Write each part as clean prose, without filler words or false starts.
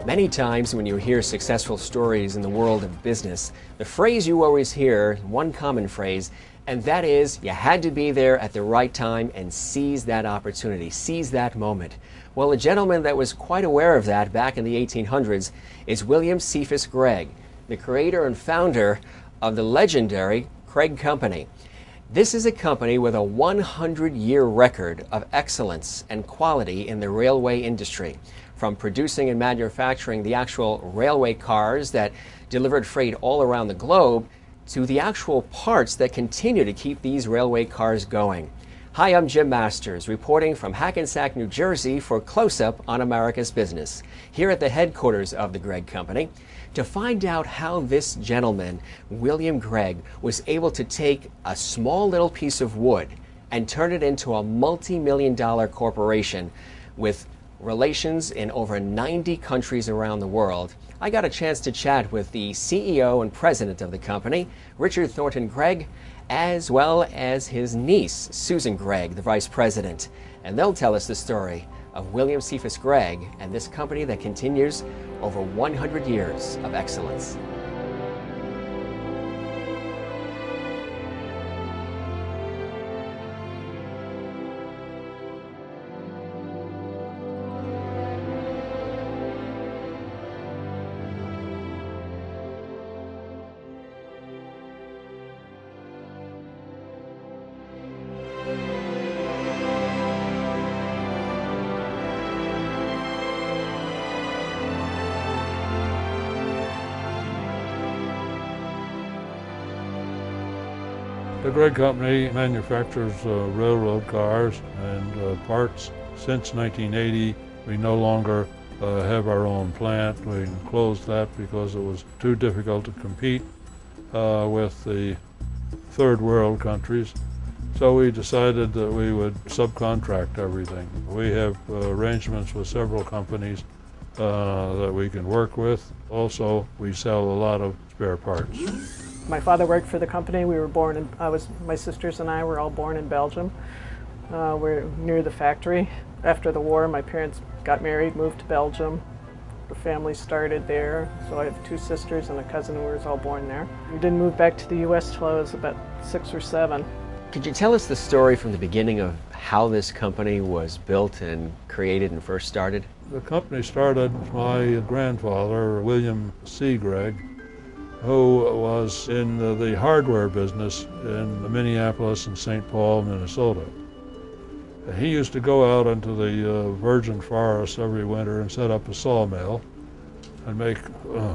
Many times when you hear successful stories in the world of business, the phrase you always hear, one common phrase, and that is, you had to be there at the right time and seize that opportunity, seize that moment. Well, a gentleman that was quite aware of that back in the 1800s is William Cephas Gregg, the creator and founder of the legendary Gregg Company. This is a company with a 100-year record of excellence and quality in the railway industry, from producing and manufacturing the actual railway cars that delivered freight all around the globe to the actual parts that continue to keep these railway cars going. Hi, I'm Jim Masters, reporting from Hackensack, New Jersey for Close Up on America's Business, here at the headquarters of the Gregg Company, to find out how this gentleman, William Gregg, was able to take a small little piece of wood and turn it into a multi-million-dollar corporation with relations in over 90 countries around the world. I got a chance to chat with the CEO and president of the company, Richard Thornton Gregg, as well as his niece, Susan Gregg, the vice president. And they'll tell us the story of William Cephas Gregg and this company that continues over 100 years of excellence. The Gregg Company manufactures railroad cars and parts. Since 1980, we no longer have our own plant. We closed that because it was too difficult to compete with the third world countries. So we decided that we would subcontract everything. We have arrangements with several companies that we can work with. Also, we sell a lot of spare parts. My father worked for the company. We were born in, my sisters and I were all born in Belgium. We're near the factory. After the war, my parents got married, moved to Belgium. The family started there. So I have two sisters and a cousin who was all born there. We didn't move back to the U.S. till I was about 6 or 7. Could you tell us the story from the beginning of how this company was built and created and first started? The company started my grandfather, William C. Gregg, who was in the hardware business in Minneapolis and St. Paul, Minnesota. He used to go out into the virgin forest every winter and set up a sawmill and make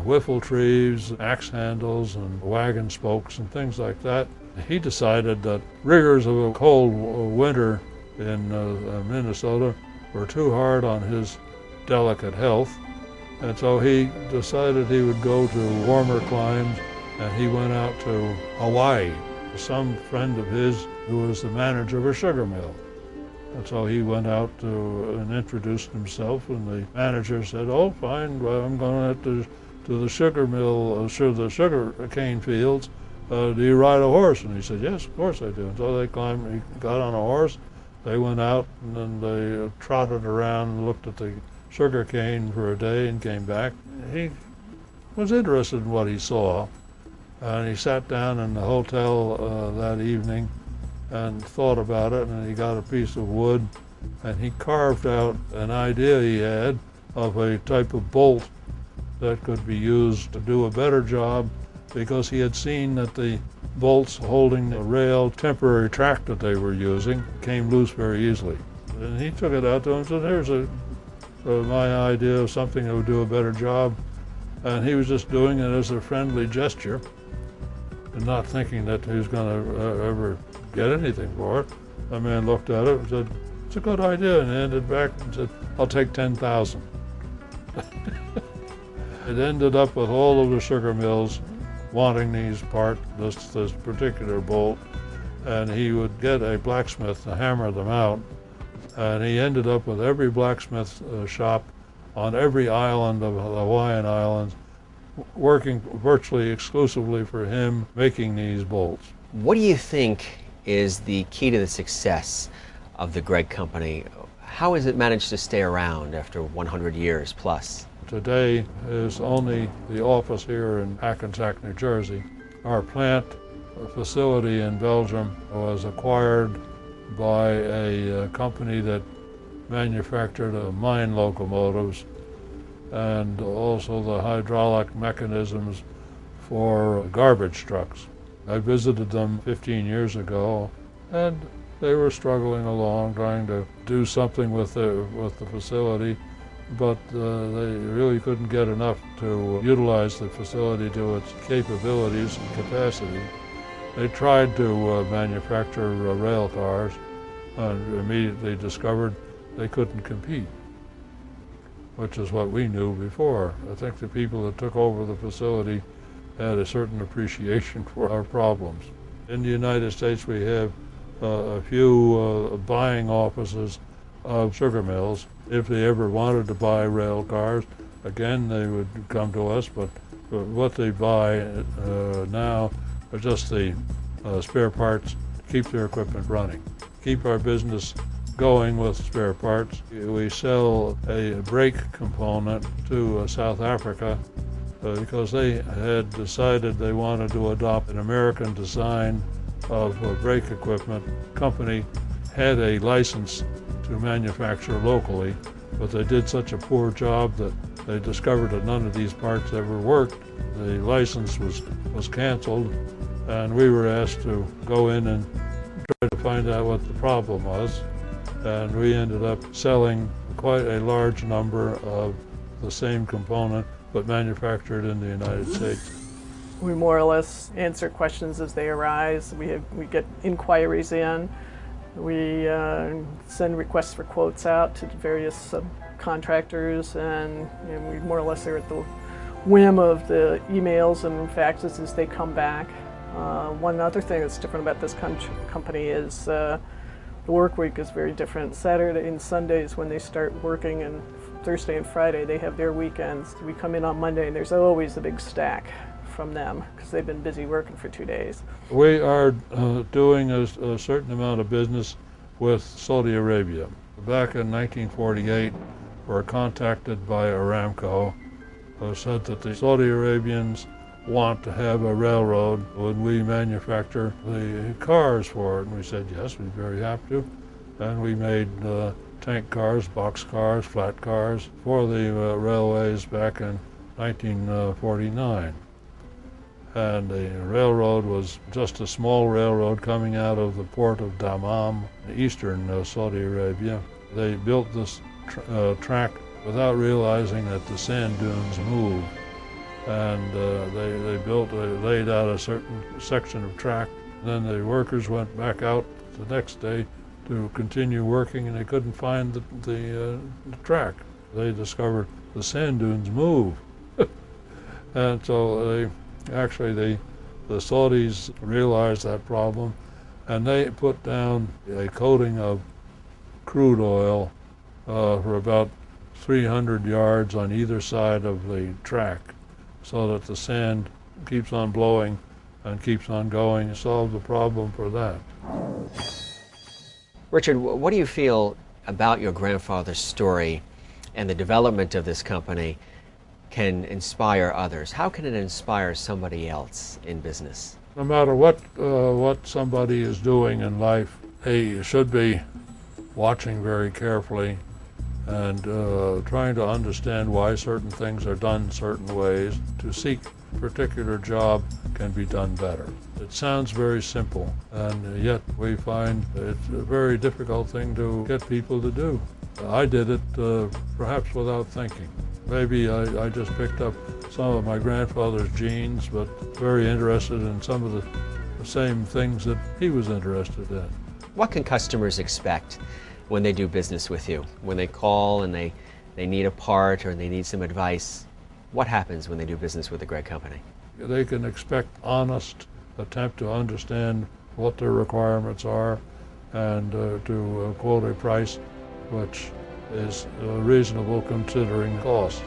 whiffle trees, axe handles, and wagon spokes and things like that. He decided that rigors of a cold winter in Minnesota were too hard on his delicate health. And so he decided he would go to warmer climes, and he went out to Hawaii. Some friend of his who was the manager of a sugar mill. And so he went out and introduced himself, and the manager said, "Oh, fine, well, I'm going to the sugar mill, the sugar cane fields. Do you ride a horse?" And he said, "Yes, of course I do." And so they climbed, he got on a horse, they went out, and then they trotted around and looked at the sugar cane for a day and came back. He was interested in what he saw, and he sat down in the hotel that evening and thought about it, and he got a piece of wood and he carved out an idea he had of a type of bolt that could be used to do a better job, because he had seen that the bolts holding the rail temporary track that they were using came loose very easily. And he took it out to him and said, "Here's my idea of something that would do a better job." And he was just doing it as a friendly gesture and not thinking that he was going to ever get anything for it. The man looked at it and said, "It's a good idea," and handed it back and said, "I'll take 10,000. It ended up with all of the sugar mills wanting these parts, this particular bolt, and he would get a blacksmith to hammer them out. And he ended up with every blacksmith shop on every island of the Hawaiian Islands working virtually exclusively for him, making these bolts. What do you think is the key to the success of the Gregg Company? How has it managed to stay around after 100 years plus? today is only the office here in Hackensack, New Jersey. Our plant facility in Belgium was acquired by a company that manufactured mine locomotives and also the hydraulic mechanisms for garbage trucks. I visited them 15 years ago, and they were struggling along, trying to do something with the facility, but they really couldn't get enough to utilize the facility to its capabilities and capacity. They tried to manufacture rail cars and immediately discovered they couldn't compete, which is what we knew before. I think the people that took over the facility had a certain appreciation for our problems. In the United States, we have a few buying offices of sugar mills. If they ever wanted to buy rail cars, again, they would come to us, but what they buy now are just the spare parts to keep their equipment running, keep our business going with spare parts. We sell a brake component to South Africa because they had decided they wanted to adopt an American design of brake equipment. The company had a license to manufacture locally, but they did such a poor job that they discovered that none of these parts ever worked. The license was canceled, and we were asked to go in and try to find out what the problem was. And we ended up selling quite a large number of the same component, but manufactured in the United States. We more or less answer questions as they arise. We get inquiries in. We send requests for quotes out to various subcontractors, and we more or less are at the whim of the emails and faxes as they come back. One other thing that's different about this company is the work week is very different. Saturday and Sundays when they start working, and Thursday and Friday they have their weekends. We come in on Monday and there's always a big stack from them because they've been busy working for 2 days. We are doing a certain amount of business with Saudi Arabia. Back in 1948, we were contacted by Aramco who said that the Saudi Arabians want to have a railroad. Would we manufacture the cars for it? And we said yes, we'd be very happy to. And we made tank cars, box cars, flat cars for the railways back in 1949. And the railroad was just a small railroad coming out of the port of Dammam, eastern Saudi Arabia. They built this track without realizing that the sand dunes moved. And they laid out a certain section of track. Then the workers went back out the next day to continue working, and they couldn't find the track. They discovered the sand dunes move. And so the Saudis realized that problem, and they put down a coating of crude oil for about 300 yards on either side of the track, so that the sand keeps on blowing and keeps on going, and solve the problem for that. Richard, what do you feel about your grandfather's story and the development of this company can inspire others? How can it inspire somebody else in business? No matter what somebody is doing in life, they should be watching very carefully and trying to understand why certain things are done certain ways. To seek a particular job can be done better. It sounds very simple, and yet we find it's a very difficult thing to get people to do. I did it perhaps without thinking. Maybe I just picked up some of my grandfather's genes, but very interested in some of the same things that he was interested in. What can customers expect when they do business with you? When they call and they need a part or they need some advice, what happens when they do business with the Gregg Company? They can expect honest attempt to understand what their requirements are and to quote a price which is reasonable considering cost.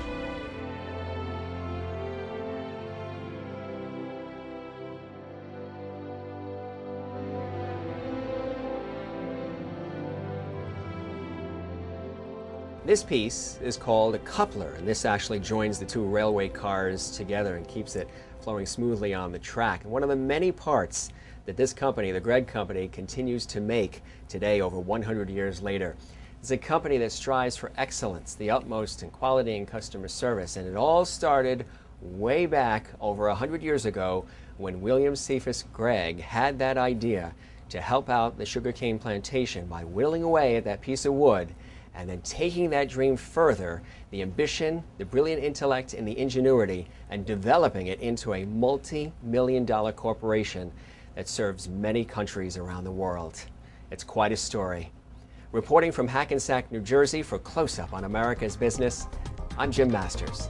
This piece is called a coupler, and this actually joins the two railway cars together and keeps it flowing smoothly on the track. And one of the many parts that this company, the Gregg Company, continues to make today, over 100 years later. It's a company that strives for excellence, the utmost in quality and customer service, and it all started way back over 100 years ago when William Cephas Gregg had that idea to help out the sugarcane plantation by whittling away at that piece of wood and then taking that dream further, the ambition, the brilliant intellect, and the ingenuity, and developing it into a multi-million-dollar corporation that serves many countries around the world. It's quite a story. Reporting from Hackensack, New Jersey for Close Up on America's Business, I'm Jim Masters.